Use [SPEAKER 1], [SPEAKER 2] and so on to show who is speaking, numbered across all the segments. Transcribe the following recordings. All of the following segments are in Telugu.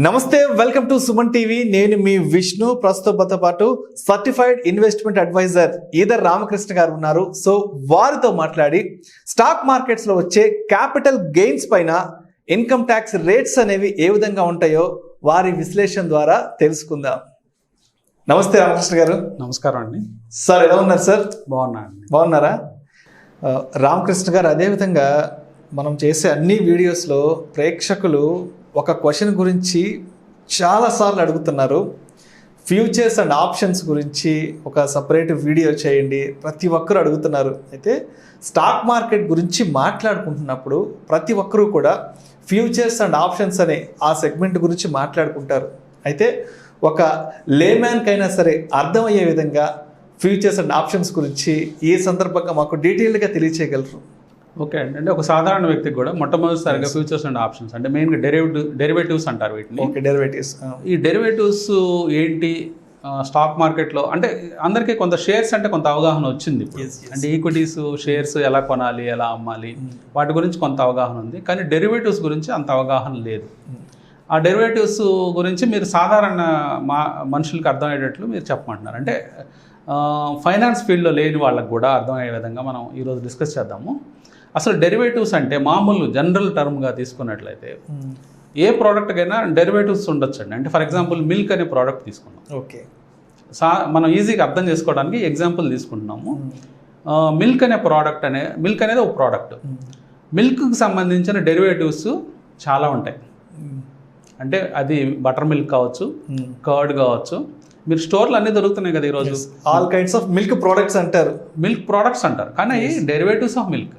[SPEAKER 1] నమస్తే, వెల్కమ్ టు సుమన్ టీవీ. నేను మీ విష్ణు. ప్రస్తుతంతో పాటు certified investment advisor Edara Ramakrishna గారు ఉన్నారు. సో వారితో మాట్లాడి స్టాక్ మార్కెట్స్ లో వచ్చే క్యాపిటల్ గెయిన్స్ పైన ఇన్కమ్ ట్యాక్స్ రేట్స్ అనేవి ఏ విధంగా ఉంటాయో వారి విశ్లేషణ ద్వారా తెలుసుకుందాం. నమస్తే రామకృష్ణ గారు.
[SPEAKER 2] నమస్కారం అండి
[SPEAKER 1] సార్, ఎలా ఉన్నారు సార్? బాగున్నారా రామకృష్ణ గారు? అదేవిధంగా మనం చేసే అన్ని వీడియోస్లో ప్రేక్షకులు ఒక క్వశ్చన్ గురించి చాలాసార్లు అడుగుతున్నారు. ఫ్యూచర్స్ అండ్ ఆప్షన్స్ గురించి ఒక సపరేట్ వీడియో చేయండి, ప్రతి ఒక్కరు అడుగుతున్నారు. అయితే స్టాక్ మార్కెట్ గురించి మాట్లాడుకుంటున్నప్పుడు ప్రతి ఒక్కరూ కూడా ఫ్యూచర్స్ అండ్ ఆప్షన్స్ అనే ఆ సెగ్మెంట్ గురించి మాట్లాడుకుంటారు. అయితే ఒక లేమ్యాన్కైనా సరే అర్థమయ్యే విధంగా ఫ్యూచర్స్ అండ్ ఆప్షన్స్ గురించి ఈ సందర్భంగా మాకు డీటెయిల్గా తెలియచేయగలరు?
[SPEAKER 2] ఓకే అండి. అంటే ఒక సాధారణ వ్యక్తికి కూడా మొట్టమొదటిసారిగా ఫ్యూచర్స్ అండ్ ఆప్షన్స్ అంటే మెయిన్గా డెరివేటివ్స్ అంటారు వీటిని.
[SPEAKER 1] Okay, derivatives.
[SPEAKER 2] ఈ డెరివేటివ్స్ ఏంటి స్టాక్ మార్కెట్లో అంటే అందరికీ కొంత షేర్స్ అంటే కొంత అవగాహన వచ్చింది. అంటే ఈక్విటీస్ షేర్స్ ఎలా కొనాలి, ఎలా అమ్మాలి, వాటి గురించి కొంత అవగాహన ఉంది. కానీ డెరివేటివ్స్ గురించి అంత అవగాహన లేదు. ఆ డెరివేటివ్స్ గురించి మీరు సాధారణ మనుషులకు అర్థమయ్యేటట్లు మీరు చెప్పమంటున్నారు. అంటే ఫైనాన్స్ ఫీల్డ్లో లేని వాళ్ళకు కూడా అర్థమయ్యే విధంగా మనం ఈరోజు డిస్కస్ చేద్దాము. అసలు డెరివేటివ్స్ అంటే మామూలు జనరల్ టర్మ్గా తీసుకున్నట్లయితే ఏ ప్రోడక్ట్కైనా డెరివేటివ్స్ ఉండొచ్చండి. అంటే ఫర్ ఎగ్జాంపుల్ మిల్క్ అనే ప్రోడక్ట్ తీసుకున్నాం.
[SPEAKER 1] ఓకే,
[SPEAKER 2] మనం ఈజీగా అర్థం చేసుకోవడానికి ఎగ్జాంపుల్ తీసుకుంటున్నాము. మిల్క్ అనేది ఒక ప్రోడక్ట్. మిల్క్కి సంబంధించిన డెరివేటివ్స్ చాలా ఉంటాయి. అంటే అది బటర్ మిల్క్ కావచ్చు, కర్డ్ కావచ్చు. మీరు స్టోర్లు అన్నీ దొరుకుతున్నాయి కదా ఈరోజు.
[SPEAKER 1] All kinds of milk products అంటారు.
[SPEAKER 2] మిల్క్ ప్రోడక్ట్స్ అంటారు, కానీ డెరివేటివ్స్ ఆఫ్ మిల్క్.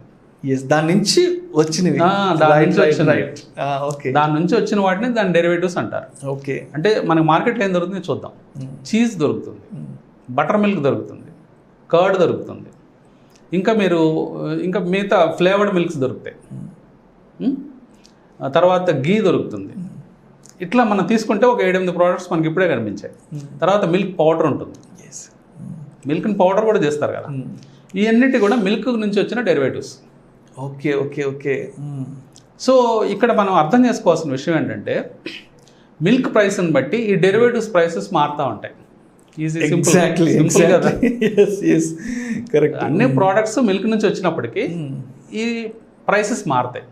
[SPEAKER 1] దాని నుంచి వచ్చినవి,
[SPEAKER 2] దాని నుంచి వచ్చిన వాటిని దాని డెరివేటివ్స్ అంటారు.
[SPEAKER 1] ఓకే,
[SPEAKER 2] అంటే మనకి మార్కెట్లో ఏం దొరుకుతుంది చూద్దాం. చీజ్ దొరుకుతుంది, బటర్ మిల్క్ దొరుకుతుంది, కర్డ్ దొరుకుతుంది, ఇంకా మిగతా ఫ్లేవర్డ్ మిల్క్స్ దొరుకుతాయి. తర్వాత గీ దొరుకుతుంది. ఇట్లా మనం తీసుకుంటే ఒక 7-8 ప్రోడక్ట్స్ మనకి ఇప్పుడే కనిపించాయి. తర్వాత మిల్క్ పౌడర్ ఉంటుంది. మిల్క్ని పౌడర్ కూడా చేస్తారు కదా. ఇవన్నిటి కూడా మిల్క్ నుంచి వచ్చిన derivatives.
[SPEAKER 1] Okay okay okay.
[SPEAKER 2] So ఇక్కడ మనం అర్థం చేసుకోవాల్సిన విషయం ఏంటంటే మిల్క్ ప్రైస్ని బట్టి ఈ డెరివేటివ్స్ ప్రైసెస్ మారుతూ ఉంటాయి.
[SPEAKER 1] సింపుల్ కదా.
[SPEAKER 2] అన్ని ప్రోడక్ట్స్ మిల్క్ నుంచి వచ్చినప్పటికీ ఈ ప్రైసెస్ మారుతాయి,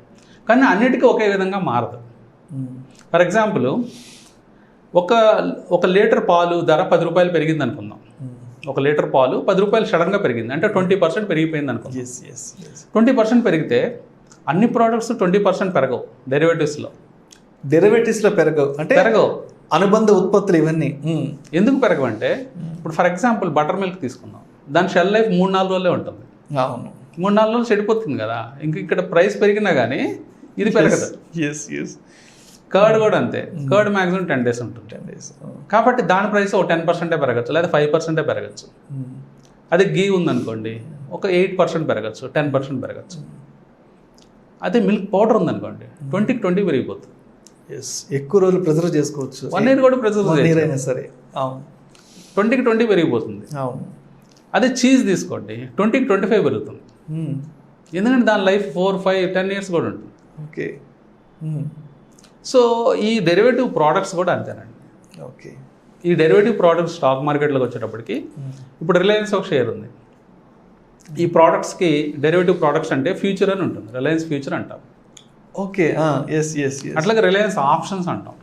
[SPEAKER 2] కానీ అన్నిటికీ ఒకే విధంగా మారదు. ఫర్ ఎగ్జాంపుల్ ఒక లీటర్ పాలు ధర 10 రూపాయలు పెరిగింది అనుకుందాం. ఒక లీటర్ పాలు 10 రూపాయలు సడన్గా పెరిగింది అంటే 20% పెరిగిపోయింది అనుకుందాం. 20% పెరిగితే అన్ని ప్రోడక్ట్స్ 20% పెరగవు. డెరివేటివ్స్లో పెరగవు. అంటే పెరగవు.
[SPEAKER 1] అనుబంధ ఉత్పత్తులు ఇవన్నీ
[SPEAKER 2] ఎందుకు పెరగవు అంటే ఇప్పుడు ఫర్ ఎగ్జాంపుల్ బటర్ మిల్క్ తీసుకుందాం. దాని షెల్ లైఫ్ 3-4 రోజులే ఉంటుంది.
[SPEAKER 1] అవును,
[SPEAKER 2] 3-4 రోజులు చెడిపోతుంది కదా. ఇక్కడ ప్రైస్ పెరిగినా కానీ ఇది పెరగదు. కర్డ్ కూడా అంతే. కర్డ్ మ్యాక్సిమం 10 days ఉంటుంది. కాబట్టి దాని ప్రైస్ ఒక 10% పెరగచ్చు, లేదా 5% పెరగచ్చు. అదే గీ ఉందనుకోండి ఒక 8% పెరగచ్చు, 10% పెరగచ్చు. అదే మిల్క్ పౌడర్ ఉందనుకోండి 20 పెరిగిపోతుంది.
[SPEAKER 1] ఎక్కువ రోజులు ప్రిజర్వ్ చేసుకోవచ్చు.
[SPEAKER 2] 1 year కూడా ప్రిజర్వ్
[SPEAKER 1] అయినా సరే
[SPEAKER 2] 20 పెరిగిపోతుంది. అదే చీజ్ తీసుకోండి 20-25 పెరుగుతుంది. ఎందుకంటే దాని లైఫ్ 4-5-10 years కూడా ఉంటుంది.
[SPEAKER 1] ఓకే.
[SPEAKER 2] సో ఈ డెరివేటివ్ ప్రోడక్ట్స్ కూడా అంతేనండి.
[SPEAKER 1] ఓకే.
[SPEAKER 2] ఈ డెరివేటివ్ ప్రోడక్ట్స్ స్టాక్ మార్కెట్లోకి వచ్చేటప్పటికి ఇప్పుడు రిలయన్స్ ఒక షేర్ ఉంది. ఈ ప్రోడక్ట్స్కి డెరివేటివ్ ప్రోడక్ట్స్ అంటే ఫ్యూచర్ అని ఉంటుంది. రిలయన్స్ ఫ్యూచర్ అంటాం.
[SPEAKER 1] ఓకే.
[SPEAKER 2] అట్లాగే రిలయన్స్ ఆప్షన్స్ అంటాం.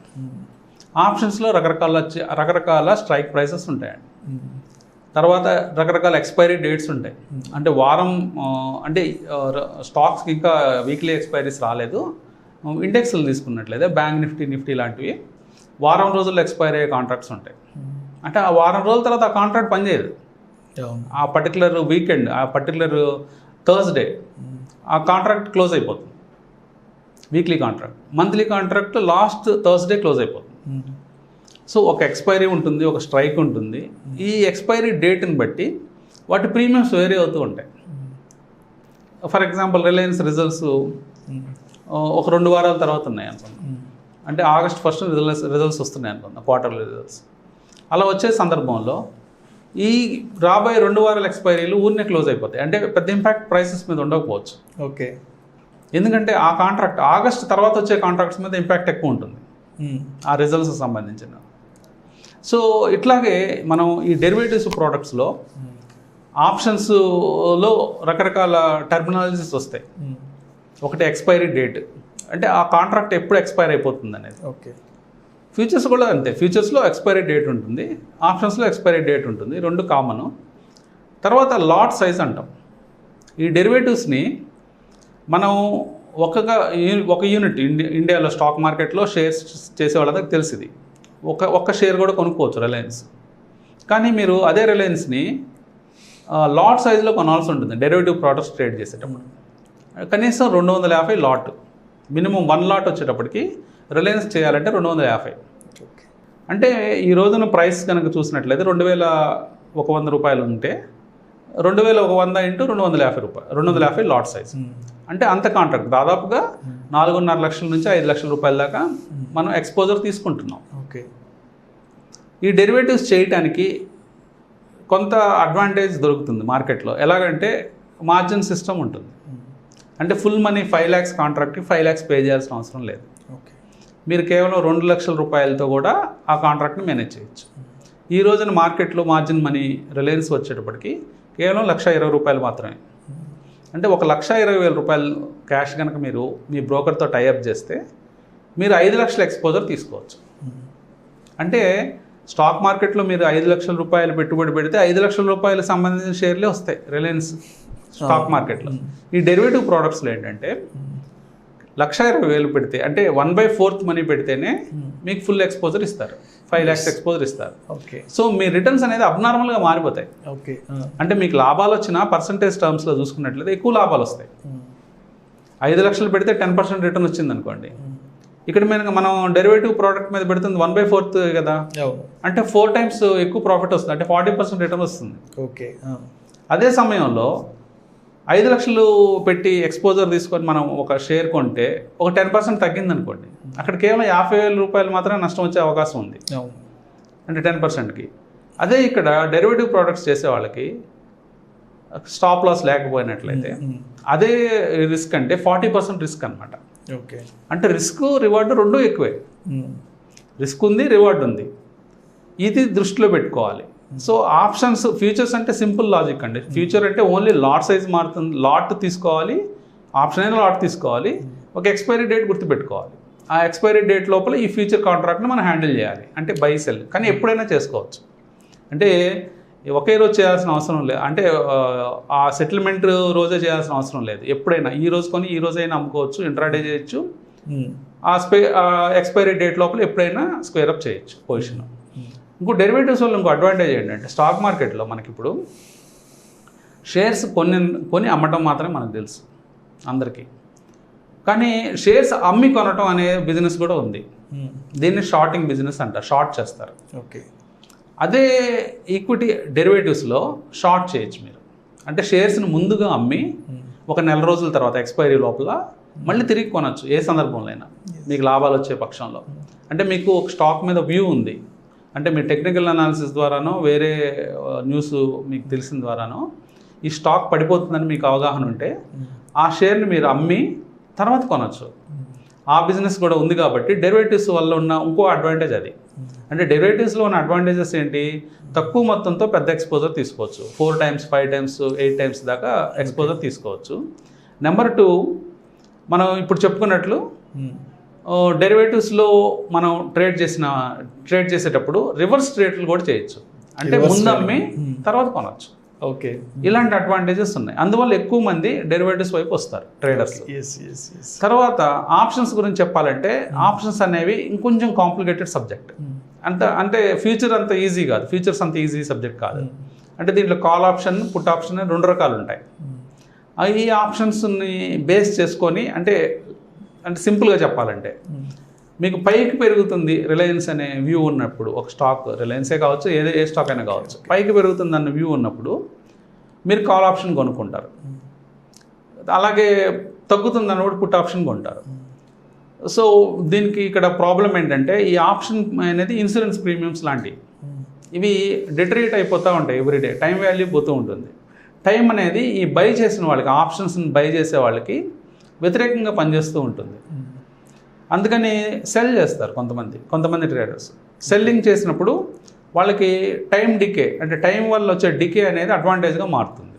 [SPEAKER 2] ఆప్షన్స్లో రకరకాల స్ట్రైక్ ప్రైసెస్ ఉంటాయండి. తర్వాత రకరకాల ఎక్స్పైరీ డేట్స్ ఉంటాయి. అంటే అంటే స్టాక్స్కి ఇంకా వీక్లీ ఎక్స్పైరీస్ రాలేదు. ఇండెక్స్లు తీసుకున్నట్లయితే బ్యాంక్ నిఫ్టీ లాంటివి వారం రోజుల్లో ఎక్స్పైర్ అయ్యే కాంట్రాక్ట్స్ ఉంటాయి. అంటే ఆ వారం రోజుల తర్వాత ఆ కాంట్రాక్ట్ పనిచేయదు. ఆ పర్టికులర్ వీకెండ్, ఆ పర్టికులర్ థర్స్డే ఆ కాంట్రాక్ట్ క్లోజ్ అయిపోతుంది. Weekly contract, monthly contract last Thursday close అయిపోతుంది. సో ఒక ఎక్స్పైరీ ఉంటుంది, ఒక స్ట్రైక్ ఉంటుంది. ఈ ఎక్స్పైరీ డేట్ని బట్టి వాటి ప్రీమియమ్స్ వేరీ అవుతూ ఉంటాయి. ఫర్ ఎగ్జాంపుల్ రిలయన్స్ రిజల్ట్స్ ఒక 2 వారాల తర్వాత ఉన్నాయి అనుకుందాం. అంటే August 1st రిజల్ట్స్ వస్తున్నాయి అనుకుందాం, క్వార్టర్లీ రిజల్ట్స్. అలా వచ్చే సందర్భంలో ఈ రాబోయే 2 వారాల ఎక్స్పైరీలు ఊరినే క్లోజ్ అయిపోతాయి. అంటే పెద్ద ఇంపాక్ట్ ప్రైసెస్ మీద ఉండకపోవచ్చు.
[SPEAKER 1] ఓకే.
[SPEAKER 2] ఎందుకంటే ఆ కాంట్రాక్ట్ ఆగస్ట్ తర్వాత వచ్చే కాంట్రాక్ట్స్ మీద ఇంపాక్ట్ ఎక్కువ ఉంటుంది. ఆ రిజల్ట్స్ సంబంధించిన. సో ఇట్లాగే మనం ఈ డెరివేటివ్స్ ప్రోడక్ట్స్లో ఆప్షన్స్లో రకరకాల టర్మినాలజీస్ వస్తాయి. ఒకటి ఎక్స్పైరీ డేట్, అంటే ఆ కాంట్రాక్ట్ ఎప్పుడు ఎక్స్పైర్ అయిపోతుంది అనేది.
[SPEAKER 1] ఓకే.
[SPEAKER 2] ఫ్యూచర్స్ కూడా అంతే, ఫ్యూచర్స్లో ఎక్స్పైరీ డేట్ ఉంటుంది, ఆప్షన్స్లో ఎక్స్పైరీ డేట్ ఉంటుంది, రెండు కామను. తర్వాత లాట్ సైజ్ అంటాం. ఈ డెరివేటివ్స్ని మనం ఒక యూనిట్ ఇండియాలో స్టాక్ మార్కెట్లో షేర్స్ చేసే వాళ్ళకి తెలిసింది, ఒక్క షేర్ కూడా కొనుక్కోవచ్చు రిలయన్స్. కానీ మీరు అదే రిలయన్స్ని లాట్ సైజులో కొనాల్సి ఉంటుంది డెరివేటివ్ ప్రోడక్ట్స్ ట్రేడ్ చేసేటప్పుడు. కనీసం 250 లాట్, మినిమం 1 లాట్ వచ్చేటప్పటికి రిలయన్స్ చేయాలంటే 250. అంటే ఈ రోజున ప్రైస్ కనుక చూసినట్లయితే 2100 రూపాయలు ఉంటే 2100 ఇంటూ 250 రూపాయలు, 250 లాట్ సైజ్. అంటే అంత కాంట్రాక్ట్ దాదాపుగా 4.5 లక్షల నుంచి 5 లక్షల రూపాయల దాకా మనం ఎక్స్పోజర్ తీసుకుంటున్నాం.
[SPEAKER 1] ఓకే.
[SPEAKER 2] ఈ డెరివేటివ్స్ చేయటానికి కొంత అడ్వాంటేజ్ దొరుకుతుంది మార్కెట్లో. ఎలాగంటే మార్జిన్ సిస్టమ్ ఉంటుంది. అంటే full money 5 lakhs కాంట్రాక్ట్కి 5 lakhs pay చేయాల్సిన అవసరం లేదు.
[SPEAKER 1] ఓకే.
[SPEAKER 2] మీరు కేవలం 2 లక్షల రూపాయలతో కూడా ఆ కాంట్రాక్ట్ని మేనేజ్ చేయొచ్చు. ఈ రోజున మార్కెట్లో మార్జిన్ మనీ రిలయన్స్ వచ్చేటప్పటికి కేవలం 1,20,000 రూపాయలు మాత్రమే. అంటే 1,20,000 రూపాయలు క్యాష్ కనుక మీరు మీ బ్రోకర్తో టైఅప్ చేస్తే మీరు 5 లక్షల ఎక్స్పోజర్ తీసుకోవచ్చు. అంటే స్టాక్ మార్కెట్లో మీరు 5 లక్షల రూపాయలు పెట్టుబడి పెడితే 5 లక్షల రూపాయలకు సంబంధించిన షేర్లే వస్తాయి రిలయన్స్ స్టాక్ మార్కెట్లో. ఈ డెరివేటివ్ ప్రోడక్ట్స్లో ఏంటంటే 1,20,000 పెడితే, అంటే 1/4 మనీ పెడితేనే మీకు ఫుల్ ఎక్స్పోజర్ ఇస్తారు, 5 lakhs ఎక్స్పోజర్ ఇస్తారు.
[SPEAKER 1] ఓకే.
[SPEAKER 2] సో మీ రిటర్న్స్ అనేది అబ్నార్మల్గా మారిపోతాయి.
[SPEAKER 1] ఓకే.
[SPEAKER 2] అంటే మీకు లాభాలు వచ్చినా పర్సంటేజ్ టర్మ్స్లో చూసుకున్నట్లయితే ఎక్కువ లాభాలు వస్తాయి. 5 లక్షలు పెడితే 10% రిటర్న్ వచ్చింది అనుకోండి, ఇక్కడ మనం డెరివేటివ్ ప్రోడక్ట్ మీద పెడుతుంది 1/4 కదా, అంటే 4 times ఎక్కువ ప్రాఫిట్ వస్తుంది, అంటే 40% రిటర్న్ వస్తుంది.
[SPEAKER 1] ఓకే.
[SPEAKER 2] అదే సమయంలో 5 లక్షలు పెట్టి ఎక్స్పోజర్ తీసుకొని మనం ఒక షేర్ కొంటే ఒక 10% తగ్గింది అనుకోండి, అక్కడ కేవలం 50,000 రూపాయలు మాత్రమే నష్టం వచ్చే అవకాశం ఉంది, అంటే 10%కి. అదే ఇక్కడ డెరివేటివ్ ప్రోడక్ట్స్ చేసే వాళ్ళకి స్టాప్ లాస్ లేకపోయినట్లయితే అదే రిస్క్ అంటే 40% రిస్క్ అనమాట.
[SPEAKER 1] ఓకే.
[SPEAKER 2] అంటే రిస్క్ రివార్డు రెండూ ఎక్కువే. రిస్క్ ఉంది, రివార్డ్ ఉంది, ఇది దృష్టిలో పెట్టుకోవాలి. సో ఆప్షన్స్, ఫ్యూచర్స్ అంటే సింపుల్ లాజిక్ అండి. ఫ్యూచర్ అంటే ఓన్లీ లాట్ సైజ్ మారుతుంది, లాట్ తీసుకోవాలి, ఆప్షన్ అయినా లాట్ తీసుకోవాలి, ఒక ఎక్స్పైరీ డేట్ గుర్తుపెట్టుకోవాలి. ఆ ఎక్స్పైరీ డేట్ లోపల ఈ ఫ్యూచర్ కాంట్రాక్ట్ని మనం హ్యాండిల్ చేయాలి, అంటే బై సెల్. కానీ ఎప్పుడైనా చేసుకోవచ్చు, అంటే ఒకే రోజు చేయాల్సిన అవసరం లేదు, అంటే ఆ సెటిల్మెంట్ రోజే చేయాల్సిన అవసరం లేదు. ఎప్పుడైనా ఈ రోజు కొని ఈ రోజైనా అమ్ముకోవచ్చు, ఇంట్రాడే చేయొచ్చు, ఆ ఎక్స్పైరీ డేట్ లోపల ఎప్పుడైనా స్క్వేర్ అప్ చేయొచ్చు పొజిషన్. ఇంకో డెరివేటివ్స్ వల్ల ఇంకో అడ్వాంటేజ్ ఏంటంటే స్టాక్ మార్కెట్లో మనకి ఇప్పుడు షేర్స్ కొని అమ్మటం మాత్రమే మనకు తెలుసు అందరికీ, కానీ షేర్స్ అమ్మి కొనటం అనే బిజినెస్ కూడా ఉంది. దీన్ని షార్టింగ్ బిజినెస్ అంటారు, షార్ట్ చేస్తారు.
[SPEAKER 1] ఓకే.
[SPEAKER 2] అదే ఈక్విటీ డెరివేటివ్స్లో షార్ట్ చేయొచ్చు మీరు, అంటే షేర్స్ని ముందుగా అమ్మి ఒక నెల రోజుల తర్వాత ఎక్స్పైరీ లోపల మళ్ళీ తిరిగి కొనవచ్చు ఏ సందర్భంలో అయినా మీకు లాభాలు వచ్చే పక్షంలో. అంటే మీకు ఒక స్టాక్ మీద వ్యూ ఉంది, అంటే మీ టెక్నికల్ అనాలిసిస్ ద్వారానో వేరే న్యూస్ మీకు తెలిసిన ద్వారానో ఈ స్టాక్ పడిపోతుందని మీకు అవగాహన ఉంటే ఆ షేర్ని మీరు అమ్మి తర్వాత కొనవచ్చు. ఆ బిజినెస్ కూడా ఉంది కాబట్టి డెరివేటివ్స్ వల్ల ఉన్న ఇంకో అడ్వాంటేజ్ అది. అంటే డెరివేటివ్స్లో ఉన్న అడ్వాంటేజెస్ ఏంటి, తక్కువ మొత్తంతో పెద్ద ఎక్స్పోజర్ తీసుకోవచ్చు, 4 times 5 times 8 times దాకా ఎక్స్పోజర్ తీసుకోవచ్చు. నెంబర్ 2, మనం ఇప్పుడు చెప్పుకున్నట్లు డెరివేటివ్స్లో మనం ట్రేడ్ చేసేటప్పుడు రివర్స్ ట్రేడ్లు కూడా చేయొచ్చు, అంటే ముందు అమ్మి తర్వాత కొనవచ్చు.
[SPEAKER 1] ఓకే.
[SPEAKER 2] ఇలాంటి అడ్వాంటేజెస్ ఉన్నాయి, అందువల్ల ఎక్కువ మంది డెరివేటివ్స్ వైపు వస్తారు ట్రేడర్స్. తర్వాత ఆప్షన్స్ గురించి చెప్పాలంటే ఆప్షన్స్ అనేవి ఇంకొంచెం కాంప్లికేటెడ్ సబ్జెక్ట్. అంటే ఫ్యూచర్ అంత ఈజీ కాదు, ఫ్యూచర్స్ అంత ఈజీ సబ్జెక్ట్ కాదు. అంటే దీంట్లో కాల్ ఆప్షన్, పుట్ ఆప్షన్ 2 రకాలు ఉంటాయి. ఈ ఆప్షన్స్ని బేస్ చేసుకొని, అంటే సింపుల్గా చెప్పాలంటే మీకు పైకి పెరుగుతుంది రిలయన్స్ అనే వ్యూ ఉన్నప్పుడు, ఒక స్టాక్ రిలయన్సే కావచ్చు, ఏ స్టాక్ అయినా కావచ్చు, పైకి పెరుగుతుంది అన్న వ్యూ ఉన్నప్పుడు మీరు కాల్ ఆప్షన్ కొనుక్కుంటారు. అలాగే తగ్గుతుంది అన్నప్పుడు పుట్ ఆప్షన్ కొంటారు. సో దీనికి ఇక్కడ ప్రాబ్లం ఏంటంటే ఈ ఆప్షన్ అనేది ఇన్సూరెన్స్ ప్రీమియమ్స్ లాంటివి, ఇవి డిటరేట్ అయిపోతూ ఉంటాయి ఎవ్రీడే, టైం వాల్యూ పోతూ ఉంటుంది. టైం అనేది ఈ బై చేసిన వాళ్ళకి, ఆప్షన్స్ని బై చేసే వాళ్ళకి వ్యతిరేకంగా పనిచేస్తూ ఉంటుంది. అందుకని సెల్ చేస్తారు కొంతమంది ట్రేడర్స్. సెల్లింగ్ చేసినప్పుడు వాళ్ళకి టైం డికే, అంటే టైం వల్ల వచ్చే డికే అనేది అడ్వాంటేజ్గా మారుతుంది.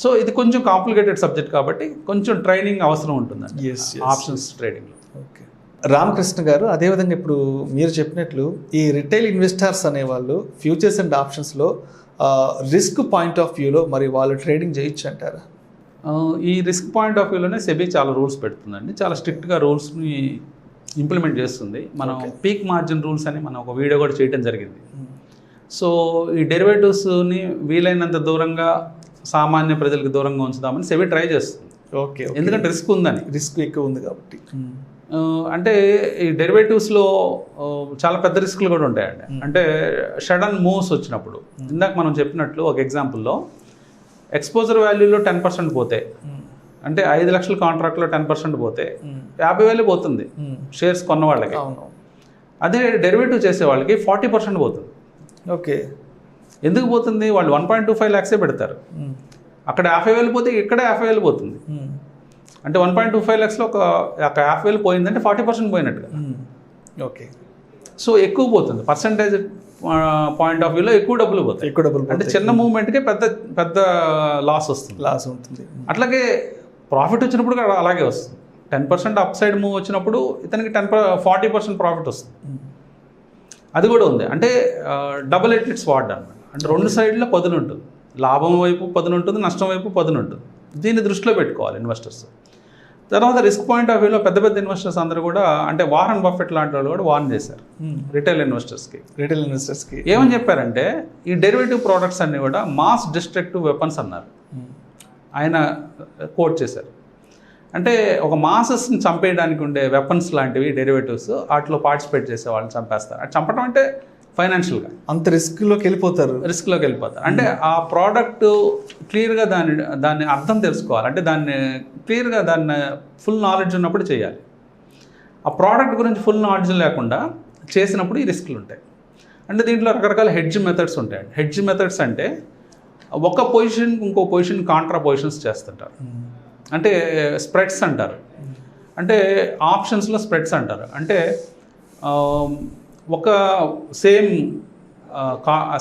[SPEAKER 2] సో ఇది కొంచెం కాంప్లికేటెడ్ సబ్జెక్ట్ కాబట్టి కొంచెం ట్రైనింగ్ అవసరం ఉంటుందండి ఆప్షన్స్ ట్రేడింగ్లో.
[SPEAKER 1] ఓకే రామకృష్ణ గారు, అదేవిధంగా ఇప్పుడు మీరు చెప్పినట్లు ఈ రిటైల్ ఇన్వెస్టర్స్ అనేవాళ్ళు ఫ్యూచర్స్ అండ్ ఆప్షన్స్లో రిస్క్ పాయింట్ ఆఫ్ వ్యూలో మరి వాళ్ళు ట్రేడింగ్ చేయొచ్చు అంటారా?
[SPEAKER 2] ఈ రిస్క్ పాయింట్ ఆఫ్ వ్యూలోనే సెబీ చాలా రూల్స్ పెడుతుందండి, చాలా స్ట్రిక్ట్గా రూల్స్ని ఇంప్లిమెంట్ చేస్తుంది. మనం పీక్ మార్జిన్ రూల్స్ అని మనం ఒక వీడియో కూడా చేయడం జరిగింది. సో ఈ డెరివేటివ్స్ని వీలైనంత దూరంగా సామాన్య ప్రజలకు దూరంగా ఉంచుదామని సెబీ ట్రై చేస్తుంది.
[SPEAKER 1] ఓకే,
[SPEAKER 2] ఎందుకంటే రిస్క్ ఉందని,
[SPEAKER 1] రిస్క్ ఎక్కువ ఉంది కాబట్టి.
[SPEAKER 2] అంటే ఈ డెరివేటివ్స్లో చాలా పెద్ద రిస్క్లు కూడా ఉంటాయండి. అంటే సడన్ మూవ్స్ వచ్చినప్పుడు, ఇందాక మనం చెప్పినట్లు ఒక ఎగ్జాంపుల్లో ఎక్స్పోజర్ వాల్యూలో 10% పోతే, అంటే 5 లక్షల కాంట్రాక్ట్లో 10% పోతే 50,000 పోతుంది షేర్స్ కొన్న వాళ్ళకి. అదే డెరివేటివ్ చేసే వాళ్ళకి 40% పోతుంది.
[SPEAKER 1] ఓకే,
[SPEAKER 2] ఎందుకు పోతుంది? వాళ్ళు 1.25 lakhs పెడతారు, అక్కడ 50,000 పోతే ఇక్కడ 50,000 పోతుంది. అంటే 1.25 lakhsలో ఒక 50,000 పోయిందంటే 40% పోయినట్టుగా.
[SPEAKER 1] ఓకే,
[SPEAKER 2] సో ఎక్కువ పోతుంది, పర్సంటేజ్ పాయింట్ ఆఫ్ వ్యూలో ఎక్కువ డబ్బులు పోతాయి. అంటే చిన్న మూవ్మెంట్కే పెద్ద లాస్ ఉంటుంది. అట్లాగే ప్రాఫిట్ వచ్చినప్పుడు కూడా అలాగే వస్తుంది. 10% అప్ సైడ్ మూవ్ వచ్చినప్పుడు ఇతనికి 40% ప్రాఫిట్ వస్తుంది. అది కూడా ఉంది. అంటే డబుల్ ఎడ్జెడ్ స్వార్డ్ అనమాట. అంటే రెండు సైడ్లో పదును ఉంటుంది, లాభం వైపు పదును ఉంటుంది, నష్టం వైపు పదును ఉంటుంది. దీన్ని దృష్టిలో పెట్టుకోవాలి ఇన్వెస్టర్స్. తర్వాత రిస్క్ పాయింట్ ఆఫ్ వ్యూలో పెద్ద ఇన్వెస్టర్స్ అందరూ కూడా, అంటే వారన్ బఫెట్ లాంటి వాళ్ళు కూడా వార్న్ చేశారు రిటైల్ ఇన్వెస్టర్స్కి. ఏమని చెప్పారంటే ఈ డెరివేటివ్ ప్రోడక్ట్స్ అన్నీ కూడా మాస్ డిస్ట్రక్టివ్ వెపన్స్ అన్నారు. ఆయన కోట్ చేశారు. అంటే ఒక మాసెస్ని చంపేయడానికి ఉండే వెపన్స్ లాంటివి డెరివేటివ్స్, వాటిలో పార్టిసిపేట్ చేసే వాళ్ళని చంపేస్తారు. అది చంపడం అంటే ఫైనాన్షియల్గా
[SPEAKER 1] అంత రిస్క్లోకి వెళ్ళిపోతారు.
[SPEAKER 2] అంటే ఆ ప్రోడక్ట్ క్లియర్గా దాన్ని అర్థం తెలుసుకోవాలి. అంటే క్లియర్గా దాన్ని ఫుల్ నాలెడ్జ్ ఉన్నప్పుడు చేయాలి. ఆ ప్రోడక్ట్ గురించి ఫుల్ నాలెడ్జ్ లేకుండా చేసినప్పుడు ఈ రిస్క్లు ఉంటాయి. అంటే దీంట్లో రకరకాల హెడ్జ్ మెథడ్స్ ఉంటాయండి. హెడ్జ్ మెథడ్స్ అంటే ఒక పొజిషన్ ఇంకో పొజిషన్ కాంట్రా పొజిషన్స్ చేస్తుంటారు. అంటే స్ప్రెడ్స్ అంటారు. అంటే ఆప్షన్స్లో స్ప్రెడ్స్ అంటారు. అంటే ఒక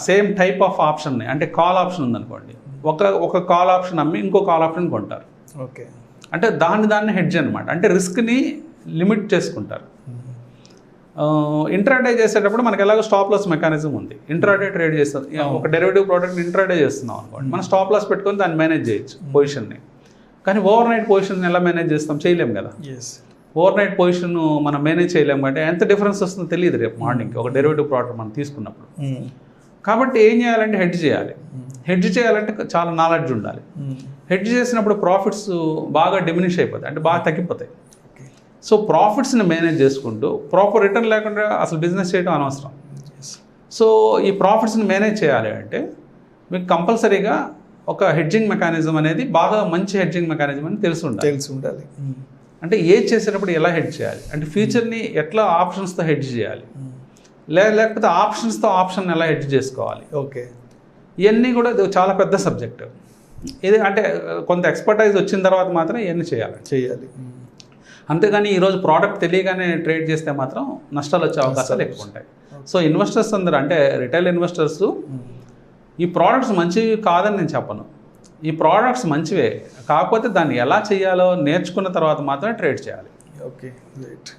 [SPEAKER 2] సేమ్ టైప్ ఆఫ్ ఆప్షన్ని, అంటే కాల్ ఆప్షన్ ఉందనుకోండి, ఒక కాల్ ఆప్షన్ అమ్మి ఇంకో కాల్ ఆప్షన్ కొంటారు.
[SPEAKER 1] ఓకే,
[SPEAKER 2] అంటే దాన్ని హెడ్జ్ అనమాట. అంటే రిస్క్ని లిమిట్ చేసుకుంటారు. ఇంట్రాడే చేసేటప్పుడు మనకి ఎలాగో స్టాప్ లాస్ మెకానిజం ఉంది. ఇంట్రాడే ట్రేడ్ చేస్తాం, ఒక డెరివేటివ్ ప్రోడక్ట్ని ఇంట్రాడే చేస్తున్నాం అనుకోండి, మనం స్టాప్ లాస్ పెట్టుకొని దాన్ని మేనేజ్ చేయొచ్చు పొజిషన్ని. కానీ ఓవర్ నైట్ పొజిషన్ ఎలా మేనేజ్ చేస్తాం? చేయలేం కదా. ఓవర్ నైట్ పొజిషన్ మనం మేనేజ్ చేయలేము. అంటే ఎంత డిఫరెన్స్ వస్తుందో తెలియదు రేపు మార్నింగ్కి ఒక డెరివేటివ్ ప్రోడక్ట్ మనం తీసుకున్నప్పుడు. కాబట్టి ఏం చేయాలంటే హెడ్జ్ చేయాలి. హెడ్జ్ చేయాలంటే చాలా నాలెడ్జ్ ఉండాలి. హెడ్జ్ చేసినప్పుడు ప్రాఫిట్స్ బాగా డిమినిష్ అయిపోతాయి, అంటే బాగా తగ్గిపోతాయి. సో ప్రాఫిట్స్ని మేనేజ్ చేసుకుంటూ ప్రాపర్ రిటర్న్ లేకుండా అసలు బిజినెస్ చేయడం అనవసరం. సో ఈ ప్రాఫిట్స్ని మేనేజ్ చేయాలి అంటే మీకు కంపల్సరీగా ఒక హెడ్జింగ్ మెకానిజం అనేది, బాగా మంచి హెడ్జింగ్ మెకానిజం అని తెలిసి ఉండాలి. అంటే ఏది చేసేటప్పుడు ఎలా హెడ్జ్ చేయాలి, అంటే ఫ్యూచర్ని ఎట్లా ఆప్షన్స్తో హెడ్జ్ చేయాలి, లేకపోతే ఆప్షన్స్తో ఆప్షన్ ఎలా హెడ్జ్ చేసుకోవాలి.
[SPEAKER 1] ఓకే,
[SPEAKER 2] ఇవన్నీ కూడా చాలా పెద్ద సబ్జెక్ట్. ఇది అంటే కొంత ఎక్స్పర్టైజ్ వచ్చిన తర్వాత మాత్రం ఇవన్నీ చేయాలి. అంతేగాని ఈరోజు ప్రోడక్ట్ తెలియగానే ట్రేడ్ చేస్తే మాత్రం నష్టాలు వచ్చే అవకాశాలు ఎక్కువ ఉంటాయి. సో ఇన్వెస్టర్స్ అందరూ, అంటే రిటైల్ ఇన్వెస్టర్స్, ఈ ప్రోడక్ట్స్ మంచివి కాదని నేను చెప్పను. ఈ ప్రోడక్ట్స్ మంచివే, కాకపోతే దాన్ని ఎలా చేయాలో నేర్చుకున్న తర్వాత మాత్రమే ట్రేడ్ చేయాలి.
[SPEAKER 1] Okay, right.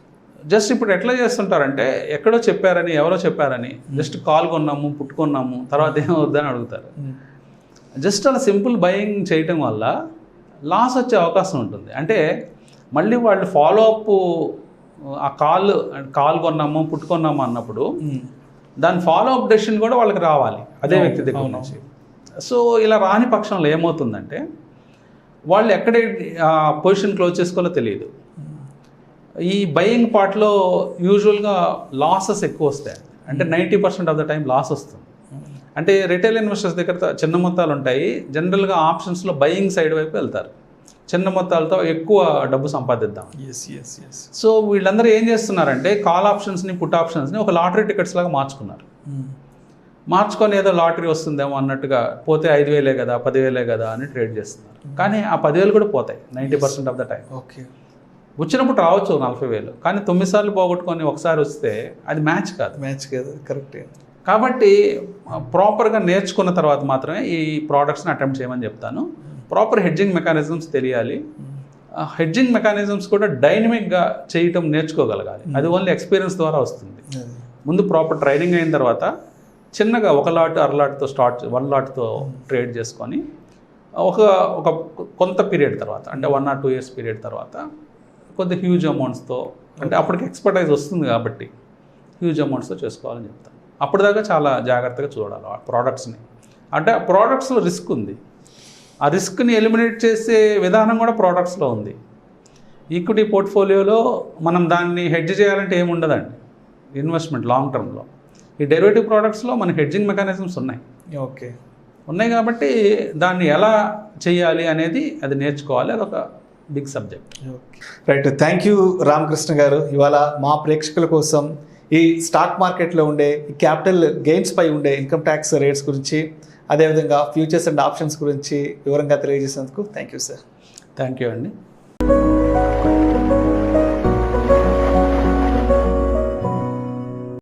[SPEAKER 2] జస్ట్ ఇప్పుడు ఎట్లా చేస్తుంటారంటే ఎక్కడో చెప్పారని, ఎవరో చెప్పారని జస్ట్ కాల్ కొన్నాము, పుట్టుకున్నాము, తర్వాత ఏమవుద్దని అడుగుతారు. జస్ట్ అలా సింపుల్ బయింగ్ చేయటం వల్ల లాస్ వచ్చే అవకాశం ఉంటుంది. అంటే మళ్ళీ వాళ్ళు ఫాలో అప్, ఆ కాల్ కొన్నాము, పుట్టుకున్నాము అన్నప్పుడు దాని ఫాలో అప్ డెసిషన్ కూడా వాళ్ళకి రావాలి అదే వ్యక్తి దగ్గర నుంచి. సో ఇలా రాని పక్షంలో ఏమవుతుందంటే వాళ్ళు ఎక్కడే పొజిషన్ క్లోజ్ చేసుకోవాలో తెలియదు. ఈ బయింగ్ పార్ట్లో యూజువల్గా లాసెస్ ఎక్కువ వస్తాయి. అంటే 90% ఆఫ్ ద టైం లాస్ వస్తుంది. అంటే రిటైల్ ఇన్వెస్టర్స్ దగ్గర చిన్న మొత్తాలు ఉంటాయి. జనరల్గా ఆప్షన్స్లో బయింగ్ సైడ్ వైపు వెళ్తారు, చిన్న మొత్తాలతో ఎక్కువ డబ్బు సంపాదిద్దాం. సో వీళ్ళందరూ ఏం చేస్తున్నారంటే కాల్ ఆప్షన్స్ని, పుట్ ఆప్షన్స్ని ఒక లాటరీ టికెట్స్ లాగా మార్చుకొని ఏదో లాటరీ వస్తుందేమో అన్నట్టుగా, పోతే 5,000 కదా, 10,000 కదా అని ట్రేడ్ చేస్తున్నారు. కానీ ఆ 10,000 కూడా పోతాయి 90% ఆఫ్ ద టైం.
[SPEAKER 1] ఓకే,
[SPEAKER 2] వచ్చినప్పుడు రావచ్చు 40,000, కానీ 9 సార్లు పోగొట్టుకొని ఒకసారి వస్తే అది మ్యాచ్ కాదు.
[SPEAKER 1] మ్యాచ్ కదా, కరెక్టే.
[SPEAKER 2] కాబట్టి ప్రాపర్గా నేర్చుకున్న తర్వాత మాత్రమే ఈ ప్రోడక్ట్స్ని అటెంప్ట్ చేయమని చెప్తాను. ప్రాపర్ హెడ్జింగ్ మెకానిజమ్స్ తెలియాలి. హెడ్జింగ్ మెకానిజమ్స్ కూడా డైనమిక్గా చేయటం నేర్చుకోగలగాలి. అది ఓన్లీ ఎక్స్పీరియన్స్ ద్వారా వస్తుంది. ముందు ప్రాపర్ ట్రైనింగ్ అయిన తర్వాత చిన్నగా 1 లాట్ అరలాట్తో 1 లాట్తో ట్రేడ్ చేసుకొని ఒక కొంత పీరియడ్ తర్వాత, అంటే 1 or 2 years పీరియడ్ తర్వాత కొద్ది హ్యూజ్ అమౌంట్స్తో, అంటే అప్పటికి ఎక్స్పర్టైజ్ వస్తుంది కాబట్టి హ్యూజ్ అమౌంట్స్తో చేసుకోవాలని చెప్తాను. అప్పటిదాకా చాలా జాగ్రత్తగా చూడాలి ఆ ప్రోడక్ట్స్ని. అంటే ఆ ప్రోడక్ట్స్లో రిస్క్ ఉంది. ఆ రిస్క్ని ఎలిమినేట్ చేసే విధానం కూడా ప్రోడక్ట్స్లో ఉంది. ఈక్విటీ పోర్ట్ఫోలియోలో మనం దాన్ని హెడ్జ్ చేయాలంటే ఏమి ఉండదండి. ఇన్వెస్ట్మెంట్ లాంగ్ టర్మ్లో ఈ డెరివేటివ్ ప్రోడక్ట్స్లో మనకి హెడ్జింగ్ మెకానిజమ్స్ ఉన్నాయి.
[SPEAKER 1] ఓకే,
[SPEAKER 2] ఉన్నాయి కాబట్టి దాన్ని ఎలా చేయాలి అనేది అది నేర్చుకోవాలి. అదొక big subject.
[SPEAKER 1] Right. Thank you Ramakrishna గారు. ఇవాళ మా ప్రేక్షకుల కోసం ఈ స్టాక్ మార్కెట్లో ఉండే ఈ క్యాపిటల్ గెయిన్స్ పై ఉండే ఇన్కమ్ ట్యాక్స్ రేట్స్ గురించి, అదేవిధంగా ఫ్యూచర్స్ అండ్ ఆప్షన్స్ గురించి వివరంగా తెలియజేసినందుకు thank you sir.
[SPEAKER 2] Thank you అండి.